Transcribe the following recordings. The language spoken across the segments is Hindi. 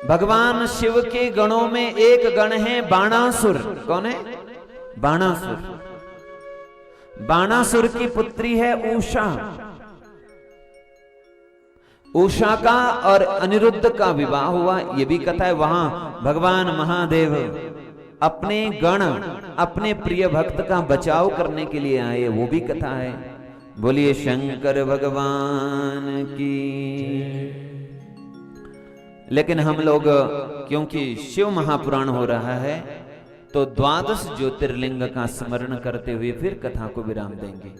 भगवान शिव के गणों में एक गण है बाणासुर। कौन है? बाणासुर। बाणासुर की पुत्री है उषा। उषा का और अनिरुद्ध का विवाह हुआ, यह भी कथा है। वहां भगवान महादेव अपने गण, अपने प्रिय भक्त का बचाव करने के लिए आए, वो भी कथा है। बोलिए शंकर भगवान की। लेकिन हम लोग क्योंकि शिव महापुराण हो रहा है तो 12 ज्योतिर्लिंग का स्मरण करते हुए फिर कथा को विराम देंगे।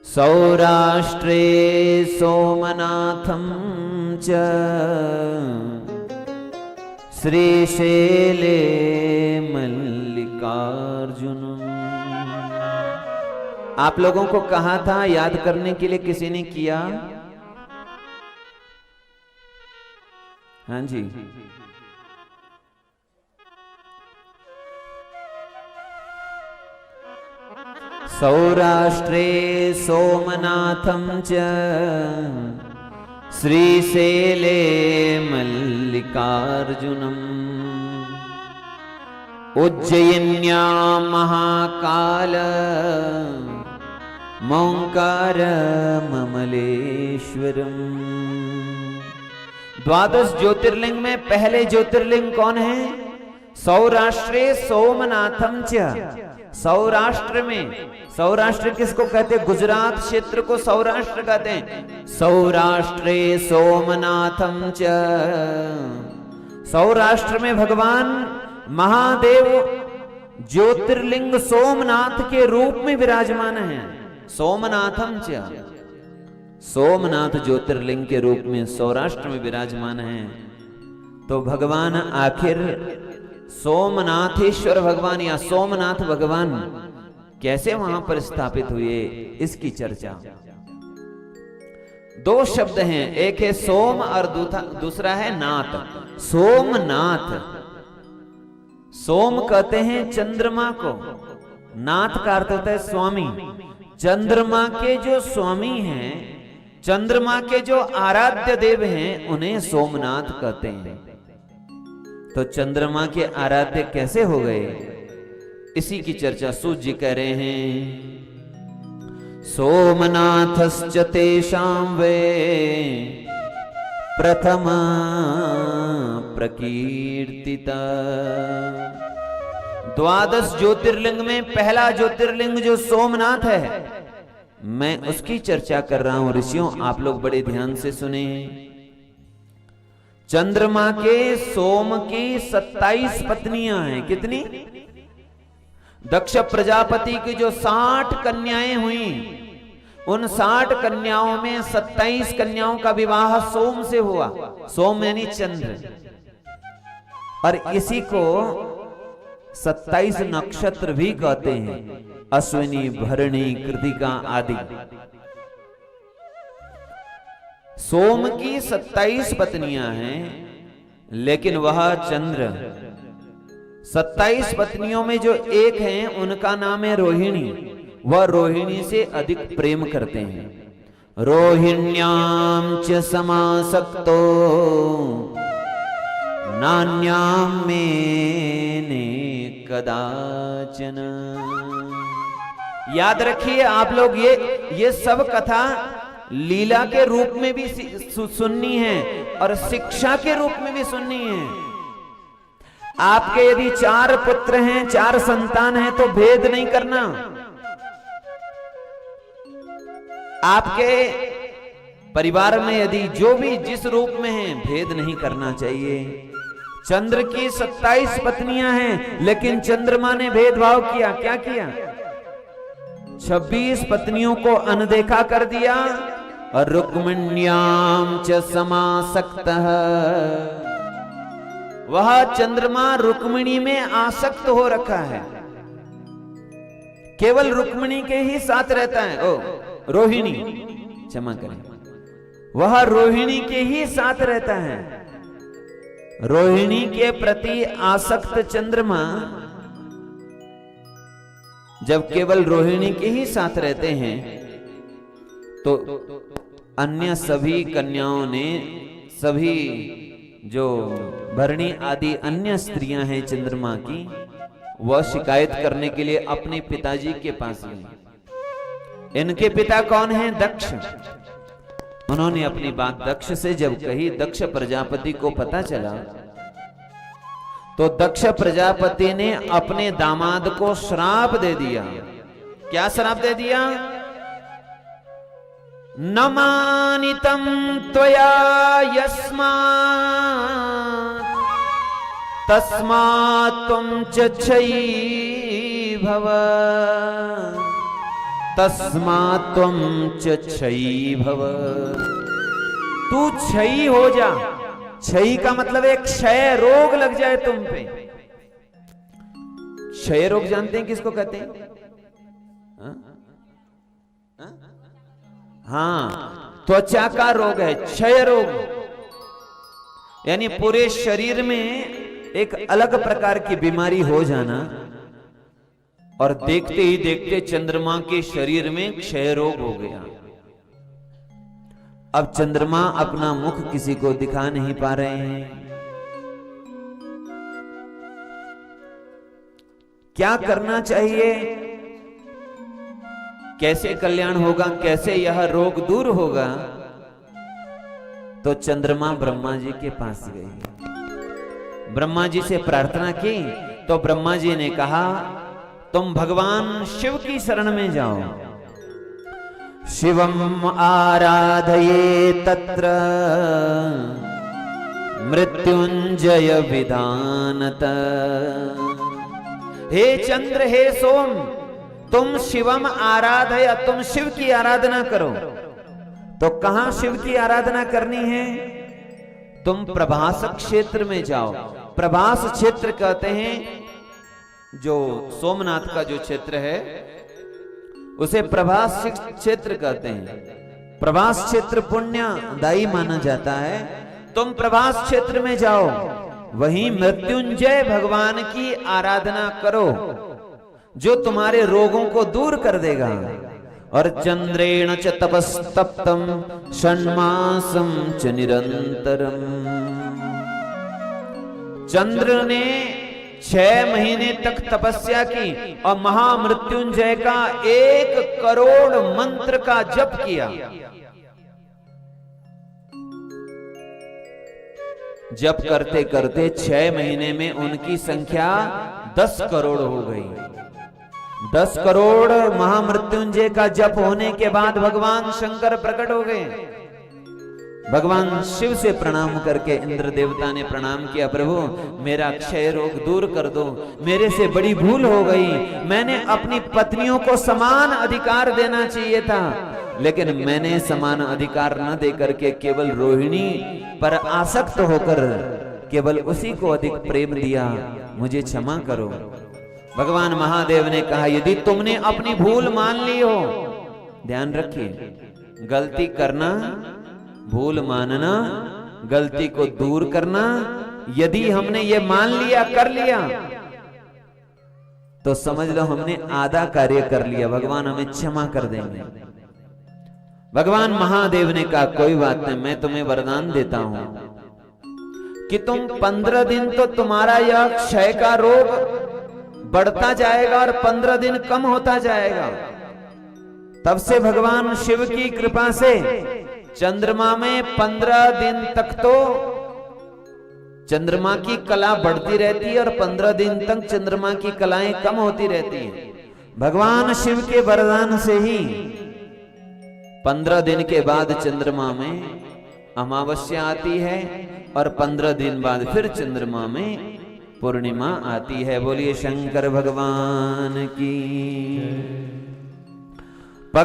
सौराष्ट्रे सोमनाथम च श्रीशैले मल्लिकार्जुनम। आप लोगों को कहा था याद करने के लिए, किसी ने किया? हाँ जी। सौराष्ट्रे सोमनाथम च श्रीशैले मल्लिकार्जुनम। उज्जयिन्यां महाकाल मोंकार ममलेश्वरम। 12 ज्योतिर्लिंग में पहले ज्योतिर्लिंग कौन है? सौराष्ट्रे सोमनाथम च। सौराष्ट्र में, सौराष्ट्र किसको कहते हैं? गुजरात क्षेत्र को सौराष्ट्र कहते हैं। सौराष्ट्रे सोमनाथम च। सौराष्ट्र में भगवान महादेव ज्योतिर्लिंग सोमनाथ के रूप में विराजमान है। सोमनाथम च, सोमनाथ ज्योतिर्लिंग के रूप में सौराष्ट्र में विराजमान है। तो भगवान आखिर सोमनाथेश्वर भगवान या सोमनाथ भगवान कैसे वहां पर स्थापित हुए, इसकी चर्चा। 2 शब्द हैं, एक है सोम और दूसरा है नाथ। सोमनाथ, सोम कहते हैं चंद्रमा को, नाथ का अर्थ होता है स्वामी। चंद्रमा के जो स्वामी हैं, चंद्रमा के जो आराध्य देव हैं, उन्हें सोमनाथ कहते हैं। तो चंद्रमा के आराध्य कैसे हो गए, इसी की चर्चा सूत जी कह रहे हैं। सोमनाथश्च तेषां वे प्रथमा प्रकीर्तिता। 12 ज्योतिर्लिंग में पहला ज्योतिर्लिंग जो सोमनाथ है, मैं उसकी चर्चा कर रहा हूं। ऋषियों, आप लोग बड़े ध्यान से सुने। चंद्रमा के सोम की 27 पत्नियां हैं। कितनी? दक्ष प्रजापति की जो 60 कन्याएं हुई, उन 60 कन्याओं में 27 कन्याओं का विवाह सोम से हुआ। सोम यानी चंद्र। और इसी को 27 नक्षत्र भी कहते हैं, अश्विनी, भरणी, कृतिका आदि। सोम की 27 पत्नियां हैं, लेकिन वह चंद्र 27 पत्नियों में जो एक हैं, उनका नाम है रोहिणी। वह रोहिणी से अधिक प्रेम करते हैं। रोहिण्यां च समासक्तो नान्यां मेने कदाचन। याद रखिए आप लोग, ये सब कथा लीला के रूप में भी सुननी है और शिक्षा के रूप में भी सुननी है। आपके यदि 4 पुत्र हैं, 4 संतान हैं, तो भेद नहीं करना। आपके परिवार में यदि जो भी जिस रूप में है, भेद नहीं करना चाहिए। चंद्र की 27 पत्नियां हैं, लेकिन चंद्रमा ने भेदभाव किया। क्या किया? 26 पत्नियों को अनदेखा कर दिया। और रुक्मिण्यां च समासक्तः। वह चंद्रमा रुक्मिणी में आसक्त हो रखा है, केवल रुक्मिणी के ही साथ रहता है। ओ रोहिणी, क्षमा करें, वह रोहिणी के ही साथ रहता है। रोहिणी के प्रति आसक्त चंद्रमा जब केवल रोहिणी के ही साथ रहते हैं, तो अन्य सभी कन्याओं ने सभी जो भरणी आदि अन्य स्त्रियां हैं चंद्रमा की, वह शिकायत करने के लिए अपने पिताजी के पास गई। इनके पिता कौन हैं? दक्ष। उन्होंने अपनी बात दक्ष से जब कही, दक्ष प्रजापति को पता चला, तो दक्ष प्रजापति ने अपने दामाद को श्राप दे दिया। क्या श्राप दे दिया? न मानितं त्वया यस्मात् तस्मात् त्वं च क्षयी भव, तस्मात् त्वं च क्षयी भव। तू क्षयी हो जा। क्षयी का मतलब एक क्षय रोग लग जाए तुम पे। क्षय रोग जानते हैं किसको कहते हैं? हाँ, त्वचा का रोग है क्षय रोग, यानी पूरे शरीर में एक अलग प्रकार की बीमारी हो जाना। और देखते ही देखते चंद्रमा के शरीर में क्षय रोग हो गया। अब चंद्रमा अपना मुख किसी को दिखा नहीं पा रहे हैं। क्या करना चाहिए? कैसे कल्याण होगा? कैसे यह रोग दूर होगा? तो चंद्रमा ब्रह्मा जी के पास गई, ब्रह्मा जी से प्रार्थना की। तो ब्रह्मा जी ने कहा, तुम भगवान शिव की शरण में जाओ। शिवम आराधये तत्र मृत्युंजय विधानत। हे चंद्र, हे सोम, तुम शिवम आराधय, तुम शिव की आराधना करो। तो कहां शिव की आराधना करनी है? तुम प्रभास क्षेत्र में जाओ। प्रभास क्षेत्र कहते हैं, जो सोमनाथ का जो क्षेत्र है उसे प्रभास क्षेत्र कहते हैं। प्रभास क्षेत्र पुण्यदायी माना जाता है। तुम प्रभास क्षेत्र में जाओ, वहीं मृत्युंजय भगवान की आराधना करो, जो तुम्हारे रोगों को दूर कर देगा। और चंद्रेण च तपस्तप्तम षण्मासम च निरंतरम। चंद्र ने 6 महीने तक तपस्या की और महामृत्युंजय का 1 करोड़ मंत्र का जप किया। जप करते करते 6 महीने में उनकी संख्या 10 करोड़ हो गई। 10 करोड़ महामृत्युंजय का जप होने के बाद भगवान शंकर प्रकट हो गए। भगवान शिव से प्रणाम करके इंद्र देवता ने प्रणाम किया, प्रभु मेरा क्षय रोग दूर कर दो, मेरे से बड़ी भूल हो गई। मैंने अपनी पत्नियों को समान अधिकार देना चाहिए था, लेकिन मैंने समान अधिकार न देकर के केवल रोहिणी पर आसक्त होकर केवल उसी को अधिक प्रेम दिया, मुझे क्षमा करो। भगवान महादेव ने कहा, यदि तुमने अपनी भूल मान ली हो, ध्यान रखिए, गलती करना, भूल मानना, गलती को दूर करना, यदि हमने ये मान लिया, कर लिया, तो समझ लो हमने आधा कार्य कर लिया, भगवान हमें क्षमा कर देंगे। भगवान महादेव ने कहा, कोई बात नहीं, मैं तुम्हें वरदान देता हूं कि तुम 15 दिन तो तुम्हारा यह क्षय का रोग बढ़ता जाएगा और 15 दिन कम होता जाएगा। तब से भगवान शिव की कृपा से चंद्रमा में 15 दिन तक तो चंद्रमा की कला बढ़ती रहती है और 15 दिन तक चंद्रमा की कलाएं कम होती रहती हैं। भगवान शिव के वरदान से ही 15 दिन के बाद चंद्रमा में अमावस्या आती है और 15 दिन बाद फिर चंद्रमा में पूर्णिमा आती है। बोलिए शंकर भगवान की।